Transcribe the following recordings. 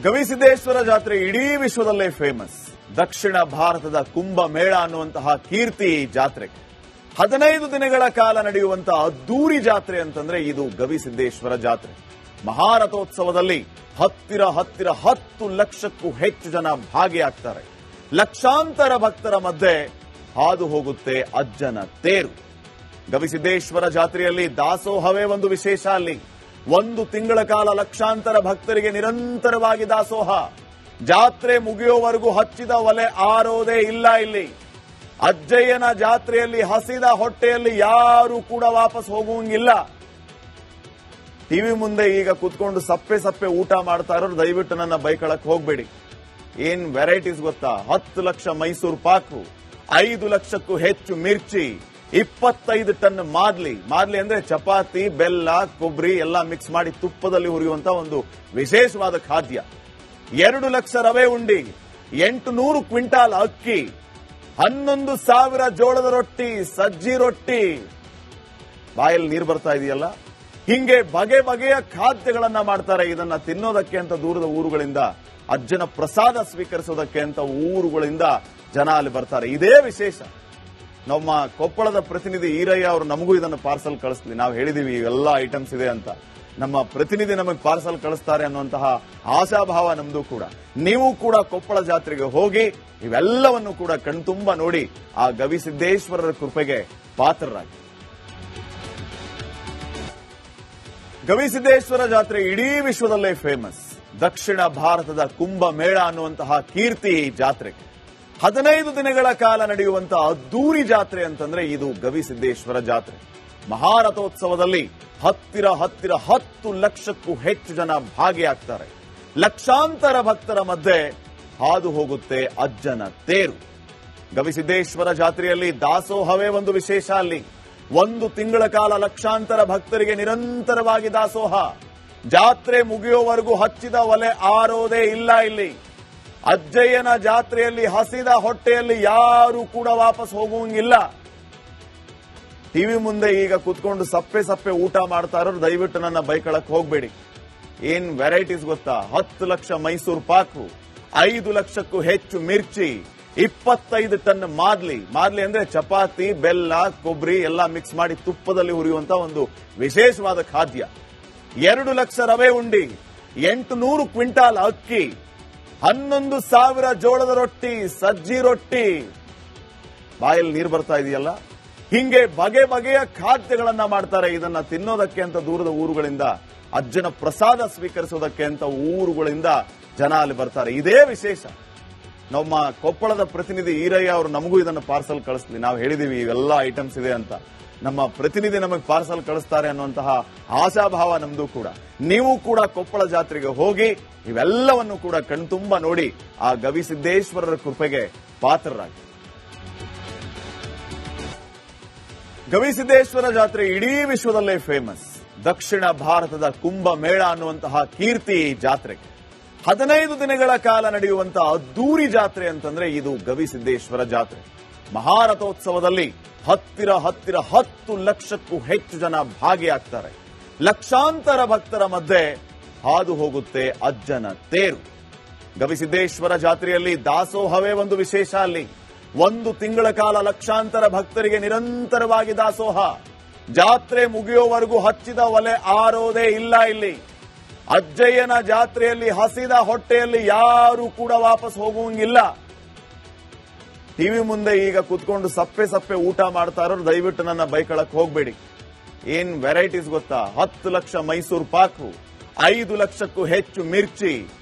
ಗವಿಸಿದ್ದೇಶ್ವರ ಜಾತ್ರೆ ಇಡೀ ವಿಶ್ವದಲ್ಲೇ ಫೇಮಸ್. ದಕ್ಷಿಣ ಭಾರತದ ಕುಂಭ ಮೇಳ ಅನ್ನುವಂತಹ ಕೀರ್ತಿ ಈ ಜಾತ್ರೆಗೆ. 15 ದಿನಗಳ ಕಾಲ ನಡೆಯುವಂತಹ ಅದ್ದೂರಿ ಜಾತ್ರೆ ಅಂತಂದ್ರೆ ಇದು ಗವಿಸಿದ್ದೇಶ್ವರ ಜಾತ್ರೆ. ಮಹಾರಥೋತ್ಸವದಲ್ಲಿ ಹತ್ತಿರ 10 ಲಕ್ಷಕ್ಕೂ ಹೆಚ್ಚು ಜನ ಭಾಗಿಯಾಗ್ತಾರೆ. ಲಕ್ಷಾಂತರ ಭಕ್ತರ ಮಧ್ಯೆ ಹಾದು ಹೋಗುತ್ತೆ ಅಜ್ಜನ ತೇರು. ಗವಿಸಿದ್ದೇಶ್ವರ ಜಾತ್ರೆಯಲ್ಲಿ ದಾಸೋಹವೇ ಒಂದು ವಿಶೇಷ. ಅಲ್ಲಿ 1 ತಿಂಗಳ ಕಾಲ ಲಕ್ಷಾಂತರ ಭಕ್ತರಿಗೆ ನಿರಂತರವಾಗಿ ದಾಸೋಹ. ಜಾತ್ರೆ ಮುಗಿಯೋವರೆಗೂ ಹಚ್ಚಿದ ಒಲೆ ಆರೋದೇ ಇಲ್ಲ. ಇಲ್ಲಿ ಅಜ್ಜಯ್ಯನ ಜಾತ್ರೆಯಲ್ಲಿ ಹಸಿದ ಹೊಟ್ಟೆಯಲ್ಲಿ ಯಾರು ಕೂಡ ವಾಪಸ್ ಹೋಗುವಂಗಿಲ್ಲ. ಟಿವಿ ಮುಂದೆ ಈಗ ಕುತ್ಕೊಂಡು ಸಪ್ಪೆ ಊಟ ಮಾಡ್ತಾ ಇರೋರು ದಯವಿಟ್ಟು ನನ್ನ ಬೈಕಳಕ್ ಹೋಗ್ಬೇಡಿ. ಏನ್ ವೆರೈಟೀಸ್ ಗೊತ್ತಾ? 10 ಲಕ್ಷ ಮೈಸೂರು ಪಾಕು, 5 ಲಕ್ಷಕ್ಕೂ ಹೆಚ್ಚು ಮಿರ್ಚಿ, 25 ಟನ್ ಮಾದ್ಲಿ ಅಂದ್ರೆ ಚಪಾತಿ, ಬೆಲ್ಲ, ಕೊಬ್ಬರಿ ಎಲ್ಲ ಮಿಕ್ಸ್ ಮಾಡಿ ತುಪ್ಪದಲ್ಲಿ ಹುರಿಯುವಂತ ಒಂದು ವಿಶೇಷವಾದ ಖಾದ್ಯ. 2 ಲಕ್ಷ ರವೆ ಉಂಡಿ, 800 ಕ್ವಿಂಟಾಲ್ ಅಕ್ಕಿ, 11,000 ಜೋಳದ ರೊಟ್ಟಿ, ಸಜ್ಜಿ ರೊಟ್ಟಿ. ಬಾಯಲ್ಲಿ ನೀರು ಬರ್ತಾ ಇದೆಯಲ್ಲ. ಹಿಂಗೆ ಬಗೆಯ ಖಾದ್ಯಗಳನ್ನ ಮಾಡ್ತಾರೆ. ಇದನ್ನ ತಿನ್ನೋದಕ್ಕೆ ಅಂತ ದೂರದ ಊರುಗಳಿಂದ, ಅಜ್ಜನ ಪ್ರಸಾದ ಸ್ವೀಕರಿಸೋದಕ್ಕೆ ಅಂತ ಊರುಗಳಿಂದ ಜನ ಅಲ್ಲಿ ಬರ್ತಾರೆ. ಇದೇ ವಿಶೇಷ. ನಮ್ಮ ಕೊಪ್ಪಳದ ಪ್ರತಿನಿಧಿ ಈರಯ್ಯ ಅವರು ನಮಗೂ ಇದನ್ನು ಪಾರ್ಸಲ್ ಕಳಿಸ್ತೀವಿ. ನಾವು ಹೇಳಿದೀವಿ ಇವೆಲ್ಲ ಐಟಮ್ಸ್ ಇದೆ ಅಂತ. ನಮ್ಮ ಪ್ರತಿನಿಧಿ ನಮಗೆ ಪಾರ್ಸಲ್ ಕಳಿಸ್ತಾರೆ ಅನ್ನುವಂತಹ ಆಶಾಭಾವ ನಮ್ದು ಕೂಡ. ನೀವು ಕೂಡ ಕೊಪ್ಪಳ ಜಾತ್ರೆಗೆ ಹೋಗಿ ಇವೆಲ್ಲವನ್ನು ಕೂಡ ಕಣ್ತುಂಬ ನೋಡಿ ಆ ಗವಿಸಿದ್ದೇಶ್ವರರ ಕೃಪೆಗೆ ಪಾತ್ರರಾಗಿ. ಗವಿಸಿದ್ದೇಶ್ವರ ಜಾತ್ರೆ ಇಡೀ ವಿಶ್ವದಲ್ಲೇ ಫೇಮಸ್. ದಕ್ಷಿಣ ಭಾರತದ ಕುಂಭ ಮೇಳ ಅನ್ನುವಂತಹ ಕೀರ್ತಿ ಈ ಜಾತ್ರೆಗೆ. 15 ದಿನಗಳ ಕಾಲ ನಡೆಯುವಂತಹ ಅದ್ದೂರಿ ಜಾತ್ರೆ ಅಂತಂದ್ರೆ ಇದು ಗವಿಸಿದ್ದೇಶ್ವರ ಜಾತ್ರೆ. ಮಹಾರಥೋತ್ಸವದಲ್ಲಿ ಹತ್ತಿರ 10 ಲಕ್ಷಕ್ಕೂ ಹೆಚ್ಚು ಜನ ಭಾಗಿಯಾಗ್ತಾರೆ. ಲಕ್ಷಾಂತರ ಭಕ್ತರ ಮಧ್ಯೆ ಹಾದು ಹೋಗುತ್ತೆ ಅಜ್ಜನ ತೇರು. ಗವಿಸಿದ್ದೇಶ್ವರ ಜಾತ್ರೆಯಲ್ಲಿ ದಾಸೋಹವೇ ಒಂದು ವಿಶೇಷ. ಅಲ್ಲಿ 1 ತಿಂಗಳ ಕಾಲ ಲಕ್ಷಾಂತರ ಭಕ್ತರಿಗೆ ನಿರಂತರವಾಗಿ ದಾಸೋಹ. ಜಾತ್ರೆ ಮುಗಿಯೋವರೆಗೂ ಹಚ್ಚಿದ ಒಲೆ ಆರೋದೇ ಇಲ್ಲ. ಇಲ್ಲಿ ಅಜ್ಜಯ್ಯನ ಜಾತ್ರೆಯಲ್ಲಿ ಹಸಿದ ಹೊಟ್ಟೆಯಲ್ಲಿ ಯಾರು ಕೂಡ ವಾಪಸ್ ಹೋಗುವಂಗಿಲ್ಲ. ಟಿವಿ ಮುಂದೆ ಈಗ ಕುತ್ಕೊಂಡು ಸಪ್ಪೆ ಊಟ ಮಾಡ್ತಾ ಇರೋರು ದಯವಿಟ್ಟು ನನ್ನ ಬೈಕಳಕ್ ಹೋಗ್ಬೇಡಿ. ಏನ್ ವೆರೈಟೀಸ್ ಗೊತ್ತಾ? 10 ಲಕ್ಷ ಮೈಸೂರು ಪಾಕು, 5 ಲಕ್ಷಕ್ಕೂ ಹೆಚ್ಚು ಮಿರ್ಚಿ, 25 ಟನ್ ಮಾದ್ಲಿ ಅಂದ್ರೆ ಚಪಾತಿ, ಬೆಲ್ಲ, ಕೊಬ್ಬರಿ ಎಲ್ಲ ಮಿಕ್ಸ್ ಮಾಡಿ ತುಪ್ಪದಲ್ಲಿ ಹುರಿಯುವಂತ ಒಂದು ವಿಶೇಷವಾದ ಖಾದ್ಯ. 2 ಲಕ್ಷ ರವೆ ಉಂಡಿ, 800 ಕ್ವಿಂಟಾಲ್ ಅಕ್ಕಿ, 11,000 ಜೋಳದ ರೊಟ್ಟಿ, ಸಜ್ಜಿ ರೊಟ್ಟಿ. ಬಾಯಲ್ಲಿ ನೀರು ಬರ್ತಾ ಇದೆಯಲ್ಲ. ಹಿಂಗೆ ಬಗೆಯ ಖಾದ್ಯಗಳನ್ನ ಮಾಡ್ತಾರೆ. ಇದನ್ನ ತಿನ್ನೋದಕ್ಕೆ ಅಂತ ದೂರದ ಊರುಗಳಿಂದ, ಅಜ್ಜನ ಪ್ರಸಾದ ಸ್ವೀಕರಿಸೋದಕ್ಕೆ ಅಂತ ಊರುಗಳಿಂದ ಜನ ಅಲ್ಲಿ ಬರ್ತಾರೆ. ಇದೇ ವಿಶೇಷ. ನಮ್ಮ ಕೊಪ್ಪಳದ ಪ್ರತಿನಿಧಿ ಈರಯ್ಯ ಅವರು ನಮಗೂ ಇದನ್ನು ಪಾರ್ಸಲ್ ಕಳಿಸ್ತೀವಿ. ನಾವು ಹೇಳಿದೀವಿ ಇವೆಲ್ಲ ಐಟಮ್ಸ್ ಇದೆ ಅಂತ. ನಮ್ಮ ಪ್ರತಿನಿಧಿ ನಮಗೆ ಪಾರ್ಸಲ್ ಕಳಿಸ್ತಾರೆ ಅನ್ನುವಂತಹ ಆಶಾಭಾವ ನಮ್ದು ಕೂಡ. ನೀವು ಕೂಡ ಕೊಪ್ಪಳ ಜಾತ್ರೆಗೆ ಹೋಗಿ ಇವೆಲ್ಲವನ್ನು ಕೂಡ ಕಣ್ತುಂಬ ನೋಡಿ ಆ ಗವಿಸಿದ್ದೇಶ್ವರರ ಕೃಪೆಗೆ ಪಾತ್ರರಾಗಿ. ಗವಿಸಿದ್ದೇಶ್ವರ ಜಾತ್ರೆ ಇಡೀ ವಿಶ್ವದಲ್ಲೇ ಫೇಮಸ್. ದಕ್ಷಿಣ ಭಾರತದ ಕುಂಭ ಮೇಳ ಅನ್ನುವಂತಹ ಕೀರ್ತಿ ಈ ಜಾತ್ರೆಗೆ. 15 ದಿನಗಳ ಕಾಲ ನಡೆಯುವಂತಹ ಅದ್ದೂರಿ ಜಾತ್ರೆ ಅಂತಂದ್ರೆ ಇದು ಗವಿಸಿದ್ದೇಶ್ವರ ಜಾತ್ರೆ. ಮಹಾರಥೋತ್ಸವದಲ್ಲಿ ಹತ್ತಿರ 10 ಲಕ್ಷಕ್ಕೂ ಹೆಚ್ಚು ಜನ ಭಾಗಿಯಾಗ್ತಾರೆ. ಲಕ್ಷಾಂತರ ಭಕ್ತರ ಮಧ್ಯೆ ಹಾದು ಹೋಗುತ್ತೆ ಅಜ್ಜನ ತೇರು. ಗವಿಸಿದ್ದೇಶ್ವರ ಜಾತ್ರೆಯಲ್ಲಿ ದಾಸೋಹವೇ ಒಂದು ವಿಶೇಷ. ಅಲ್ಲಿ 1 ತಿಂಗಳ ಕಾಲ ಲಕ್ಷಾಂತರ ಭಕ್ತರಿಗೆ ನಿರಂತರವಾಗಿ ದಾಸೋಹ. ಜಾತ್ರೆ ಮುಗಿಯೋವರೆಗೂ ಹಚ್ಚಿದ ಒಲೆ ಆರೋದೇ ಇಲ್ಲ. ಇಲ್ಲಿ ಅಜ್ಜಯ್ಯನ ಜಾತ್ರೆಯಲ್ಲಿ ಹಸಿದ ಹೊಟ್ಟೆಯಲ್ಲಿ ಯಾರು ಕೂಡ ವಾಪಸ್ ಹೋಗುವಂಗಿಲ್ಲ. ಟಿವಿ ಮುಂದೆ ಈಗ ಕುತ್ಕೊಂಡು ಸಪ್ಪೆ ಊಟ ಮಾಡ್ತಾ ಇರೋರು ದಯವಿಟ್ಟು ನನ್ನ ಬೈಕಳಕ್ ಹೋಗ್ಬೇಡಿ. ಏನ್ ವೆರೈಟೀಸ್ ಗೊತ್ತಾ? 10 ಲಕ್ಷ ಮೈಸೂರು ಪಾಕು, 5 ಲಕ್ಷಕ್ಕೂ ಹೆಚ್ಚು ಮಿರ್ಚಿ,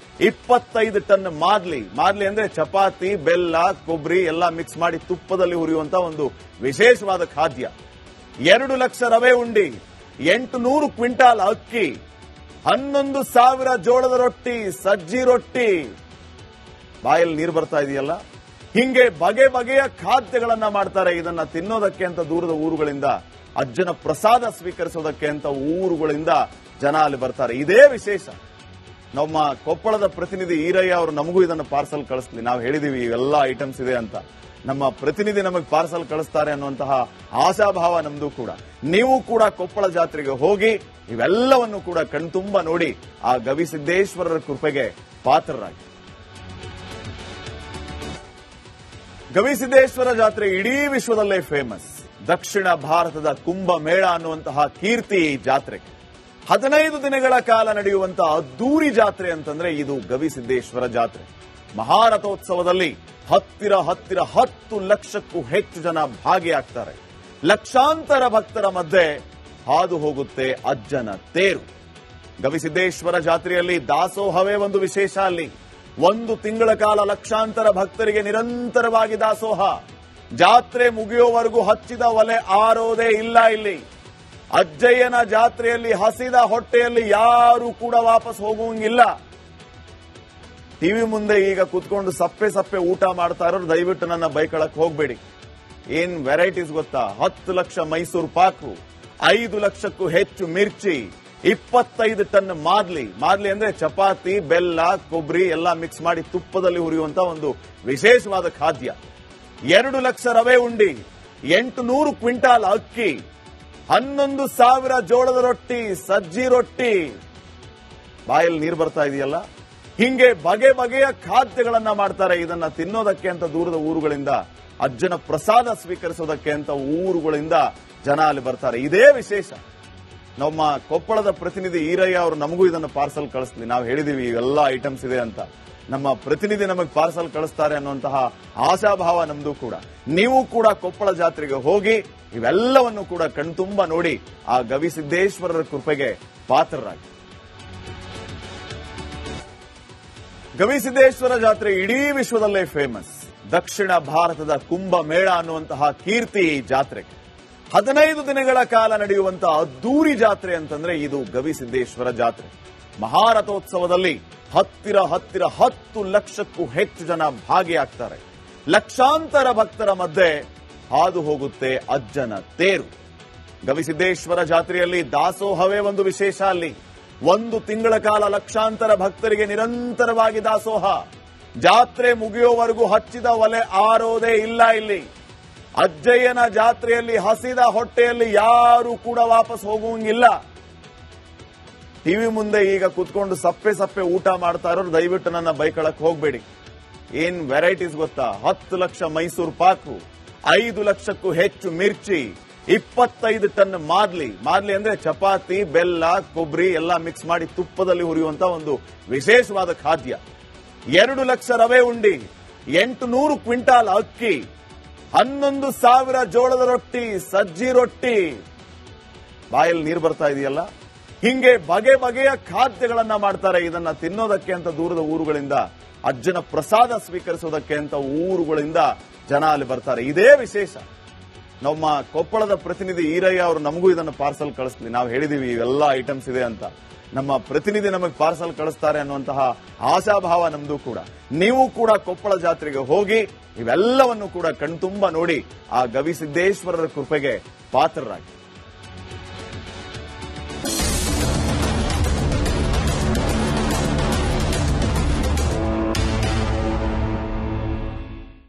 25 ಟನ್ ಮಾದ್ಲಿ ಅಂದ್ರೆ ಚಪಾತಿ, ಬೆಲ್ಲ, ಕೊಬ್ಬರಿ ಎಲ್ಲ ಮಿಕ್ಸ್ ಮಾಡಿ ತುಪ್ಪದಲ್ಲಿ ಹುರಿಯುವಂತ ಒಂದು ವಿಶೇಷವಾದ ಖಾದ್ಯ. 2 ಲಕ್ಷ ರವೆ ಉಂಡಿ, 800 ಕ್ವಿಂಟಾಲ್ ಅಕ್ಕಿ, 11,000 ಜೋಳದ ರೊಟ್ಟಿ, ಸಜ್ಜಿ ರೊಟ್ಟಿ. ಬಾಯಲ್ಲಿ ನೀರು ಬರ್ತಾ ಇದೆಯಲ್ಲ. ಹಿಂಗೆ ಬಗೆಯ ಖಾದ್ಯಗಳನ್ನ ಮಾಡ್ತಾರೆ. ಇದನ್ನ ತಿನ್ನೋದಕ್ಕೆ ಅಂತ ದೂರದ ಊರುಗಳಿಂದ, ಅಜ್ಜನ ಪ್ರಸಾದ ಸ್ವೀಕರಿಸೋದಕ್ಕೆ ಅಂತ ಊರುಗಳಿಂದ ಜನ ಅಲ್ಲಿ ಬರ್ತಾರೆ. ಇದೇ ವಿಶೇಷ. ನಮ್ಮ ಕೊಪ್ಪಳದ ಪ್ರತಿನಿಧಿ ಈರಯ್ಯ ಅವರು ನಮಗೂ ಇದನ್ನು ಪಾರ್ಸಲ್ ಕಳಿಸ್ತೀವಿ. ನಾವು ಹೇಳಿದೀವಿ ಇವೆಲ್ಲ ಐಟಮ್ಸ್ ಇದೆ ಅಂತ. ನಮ್ಮ ಪ್ರತಿನಿಧಿ ನಮಗೆ ಪಾರ್ಸಲ್ ಕಳಿಸ್ತಾರೆ ಅನ್ನುವಂತಹ ಆಶಾಭಾವ ನಮ್ದು ಕೂಡ. ನೀವು ಕೂಡ ಕೊಪ್ಪಳ ಜಾತ್ರೆಗೆ ಹೋಗಿ ಇವೆಲ್ಲವನ್ನು ಕೂಡ ಕಣ್ತುಂಬ ನೋಡಿ ಆ ಗವಿಸಿದ್ದೇಶ್ವರರ ಕೃಪೆಗೆ ಪಾತ್ರರಾಗಿ. ಗವಿಸಿದ್ದೇಶ್ವರ ಜಾತ್ರೆ ಇಡೀ ವಿಶ್ವದಲ್ಲೇ ಫೇಮಸ್. ದಕ್ಷಿಣ ಭಾರತದ ಕುಂಭಮೇಳ ಅನ್ನುವಂತಹ ಕೀರ್ತಿ ಈ ಜಾತ್ರೆಗೆ. 15 ದಿನಗಳ ಕಾಲ ನಡೆಯುವಂತಹ ಅದ್ದೂರಿ ಜಾತ್ರೆ ಅಂತಂದ್ರೆ ಇದು ಗವಿಸಿದ್ದೇಶ್ವರ ಜಾತ್ರೆ. ಮಹಾರಥೋತ್ಸವದಲ್ಲಿ ಹತ್ತಿರ 10 ಲಕ್ಷಕ್ಕೂ ಹೆಚ್ಚು ಜನ ಭಾಗಿಯಾಗ್ತಾರೆ. ಲಕ್ಷಾಂತರ ಭಕ್ತರ ಮಧ್ಯೆ ಹಾದು ಹೋಗುತ್ತೆ ಅಜ್ಜನ ತೇರು. ಗವಿಸಿದ್ದೇಶ್ವರ ಜಾತ್ರೆಯಲ್ಲಿ ದಾಸೋಹವೇ ಒಂದು ವಿಶೇಷ. ಅಲ್ಲಿ 1 ತಿಂಗಳ ಕಾಲ ಲಕ್ಷಾಂತರ ಭಕ್ತರಿಗೆ ನಿರಂತರವಾಗಿ ದಾಸೋಹ. ಜಾತ್ರೆ ಮುಗಿಯೋವರೆಗೂ ಹಚ್ಚಿದ ಒಲೆ ಆರೋದೇ ಇಲ್ಲ. ಇಲ್ಲಿ ಅಜ್ಜಯ್ಯನ ಜಾತ್ರೆಯಲ್ಲಿ ಹಸಿದ ಹೊಟ್ಟೆಯಲ್ಲಿ ಯಾರು ಕೂಡ ವಾಪಸ್ ಹೋಗುವಂಗಿಲ್ಲ. ಟಿವಿ ಮುಂದೆ ಈಗ ಕುತ್ಕೊಂಡು ಸಪ್ಪೆ ಊಟ ಮಾಡ್ತಾ ಇರೋರು ದಯವಿಟ್ಟು ನನ್ನ ಬೈಕಳಕ್ ಹೋಗ್ಬೇಡಿ. ಏನ್ ವೆರೈಟೀಸ್ ಗೊತ್ತಾ? 10 ಲಕ್ಷ ಮೈಸೂರು ಪಾಕು, 5 ಲಕ್ಷಕ್ಕೂ ಹೆಚ್ಚು ಮಿರ್ಚಿ, 25 ಟನ್ ಮಾದ್ಲಿ ಅಂದ್ರೆ ಚಪಾತಿ, ಬೆಲ್ಲ, ಕೊಬ್ಬರಿ ಎಲ್ಲ ಮಿಕ್ಸ್ ಮಾಡಿ ತುಪ್ಪದಲ್ಲಿ ಹುರಿಯುವಂತ ಒಂದು ವಿಶೇಷವಾದ ಖಾದ್ಯ. 2 ಲಕ್ಷ ರವೆ ಉಂಡಿ, 800 ಕ್ವಿಂಟಾಲ್ ಅಕ್ಕಿ, 11,000 ಜೋಳದ ರೊಟ್ಟಿ, ಸಜ್ಜಿ ರೊಟ್ಟಿ. ಬಾಯಲ್ಲಿ ನೀರು ಬರ್ತಾ ಇದೆಯಲ್ಲ. ಹಿಂಗೆ ಬಗೆಯ ಖಾದ್ಯಗಳನ್ನ ಮಾಡ್ತಾರೆ. ಇದನ್ನ ತಿನ್ನೋದಕ್ಕೆ ಅಂತ ದೂರದ ಊರುಗಳಿಂದ, ಅಜ್ಜನ ಪ್ರಸಾದ ಸ್ವೀಕರಿಸೋದಕ್ಕೆ ಅಂತ ಊರುಗಳಿಂದ ಜನ ಅಲ್ಲಿ ಬರ್ತಾರೆ. ಇದೇ ವಿಶೇಷ. ನಮ್ಮ ಕೊಪ್ಪಳದ ಪ್ರತಿನಿಧಿ ಈರಯ್ಯ ಅವರು ನಮಗೂ ಇದನ್ನು ಪಾರ್ಸಲ್ ಕಳಿಸ್ಲಿ. ನಾವು ಹೇಳಿದೀವಿ ಇವೆಲ್ಲ ಐಟಮ್ಸ್ ಇದೆ ಅಂತ. ನಮ್ಮ ಪ್ರತಿನಿಧಿ ನಮಗೆ ಪಾರ್ಸಲ್ ಕಳಿಸ್ತಾರೆ ಅನ್ನುವಂತಹ ಆಶಾಭಾವ ನಮ್ದು ಕೂಡ. ನೀವು ಕೂಡ ಕೊಪ್ಪಳ ಜಾತ್ರೆಗೆ ಹೋಗಿ ಇವೆಲ್ಲವನ್ನು ಕೂಡ ಕಣ್ತುಂಬ ನೋಡಿ ಆ ಗವಿಸಿದ್ದೇಶ್ವರರ ಕೃಪೆಗೆ ಪಾತ್ರರಾಗಿ. ಗವಿಸಿದ್ದೇಶ್ವರ ಜಾತ್ರೆ ಇಡೀ ವಿಶ್ವದಲ್ಲೇ ಫೇಮಸ್. ದಕ್ಷಿಣ ಭಾರತದ ಕುಂಭಮೇಳ ಅನ್ನುವಂತಹ ಕೀರ್ತಿ ಈ ಜಾತ್ರೆಗೆ. 15 ದಿನಗಳ ಕಾಲ ನಡೆಯುವಂತಹ ಅದ್ದೂರಿ ಜಾತ್ರೆ ಅಂತಂದ್ರೆ ಇದು ಗವಿಸಿದ್ದೇಶ್ವರ ಜಾತ್ರೆ. ಮಹಾರಥೋತ್ಸವದಲ್ಲಿ ಹತ್ತಿರ 10 ಲಕ್ಷಕ್ಕೂ ಹೆಚ್ಚು ಜನ ಭಾಗಿಯಾಗ್ತಾರೆ. ಲಕ್ಷಾಂತರ ಭಕ್ತರ ಮಧ್ಯೆ ಹಾದು ಹೋಗುತ್ತೆ ಅಜ್ಜನ ತೇರು. ಗವಿಸಿದ್ದೇಶ್ವರ ಜಾತ್ರೆಯಲ್ಲಿ ದಾಸೋಹವೇ ಒಂದು ವಿಶೇಷ. ಅಲ್ಲಿ 1 ತಿಂಗಳ ಕಾಲ ಲಕ್ಷಾಂತರ ಭಕ್ತರಿಗೆ ನಿರಂತರವಾಗಿ ದಾಸೋಹ. ಜಾತ್ರೆ ಮುಗಿಯೋವರೆಗೂ ಹಚ್ಚಿದ ಒಲೆ ಆರೋದೇ ಇಲ್ಲ. ಇಲ್ಲಿ ಅಜ್ಜಯ್ಯನ ಜಾತ್ರೆಯಲ್ಲಿ ಹಸಿದ ಹೊಟ್ಟೆಯಲ್ಲಿ ಯಾರು ಕೂಡ ವಾಪಸ್ ಹೋಗುವಂಗಿಲ್ಲ. ಟಿವಿ ಮುಂದೆ ಈಗ ಕುತ್ಕೊಂಡು ಸಪ್ಪೆ ಊಟ ಮಾಡ್ತಾ ಇರೋರು ದಯವಿಟ್ಟು ನನ್ನ ಬೈಕಳಕ್ ಹೋಗ್ಬೇಡಿ. ಏನ್ ವೆರೈಟೀಸ್ ಗೊತ್ತಾ? 10 ಲಕ್ಷ ಮೈಸೂರು ಪಾಕು, 5 ಲಕ್ಷಕ್ಕೂ ಹೆಚ್ಚು ಮಿರ್ಚಿ, 25 ಟನ್ ಮಾದ್ಲಿ ಅಂದ್ರೆ ಚಪಾತಿ, ಬೆಲ್ಲ, ಕೊಬ್ಬರಿ ಎಲ್ಲ ಮಿಕ್ಸ್ ಮಾಡಿ ತುಪ್ಪದಲ್ಲಿ ಹುರಿಯುವಂತ ಒಂದು ವಿಶೇಷವಾದ ಖಾದ್ಯ. 2 ಲಕ್ಷ ರವೆ ಉಂಡಿ, 800 ಕ್ವಿಂಟಾಲ್ ಅಕ್ಕಿ, 11,000 ಜೋಳದ ರೊಟ್ಟಿ, ಸಜ್ಜಿ ರೊಟ್ಟಿ. ಬಾಯಲ್ಲಿ ನೀರು ಬರ್ತಾ ಇದೆಯಲ್ಲ. ಹಿಂಗೆ ಬಗೆಯ ಖಾದ್ಯಗಳನ್ನ ಮಾಡ್ತಾರೆ. ಇದನ್ನ ತಿನ್ನೋದಕ್ಕೆ ಅಂತ ದೂರದ ಊರುಗಳಿಂದ, ಅಜ್ಜನ ಪ್ರಸಾದ ಸ್ವೀಕರಿಸೋದಕ್ಕೆ ಅಂತ ಊರುಗಳಿಂದ ಜನ ಅಲ್ಲಿ ಬರ್ತಾರೆ. ಇದೇ ವಿಶೇಷ. ನಮ್ಮ ಕೊಪ್ಪಳದ ಪ್ರತಿನಿಧಿ ಈರಯ್ಯ ಅವರು ನಮಗೂ ಇದನ್ನು ಪಾರ್ಸಲ್ ಕಳಿಸ್ಲಿ. ನಾವು ಹೇಳಿದೀವಿ ಇವೆಲ್ಲ ಐಟಮ್ಸ್ ಇದೆ ಅಂತ. ನಮ್ಮ ಪ್ರತಿನಿಧಿ ನಮಗೆ ಪಾರ್ಸಲ್ ಕಳಿಸ್ತಾರೆ ಅನ್ನುವಂತಹ ಆಶಾಭಾವ ನಮ್ದು ಕೂಡ. ನೀವು ಕೂಡ ಕೊಪ್ಪಳ ಜಾತ್ರೆಗೆ ಹೋಗಿ ಇವೆಲ್ಲವನ್ನು ಕೂಡ ಕಣ್ತುಂಬ ನೋಡಿ ಆ ಗವಿಸಿದ್ದೇಶ್ವರರ ಕೃಪೆಗೆ ಪಾತ್ರರಾಗಿ.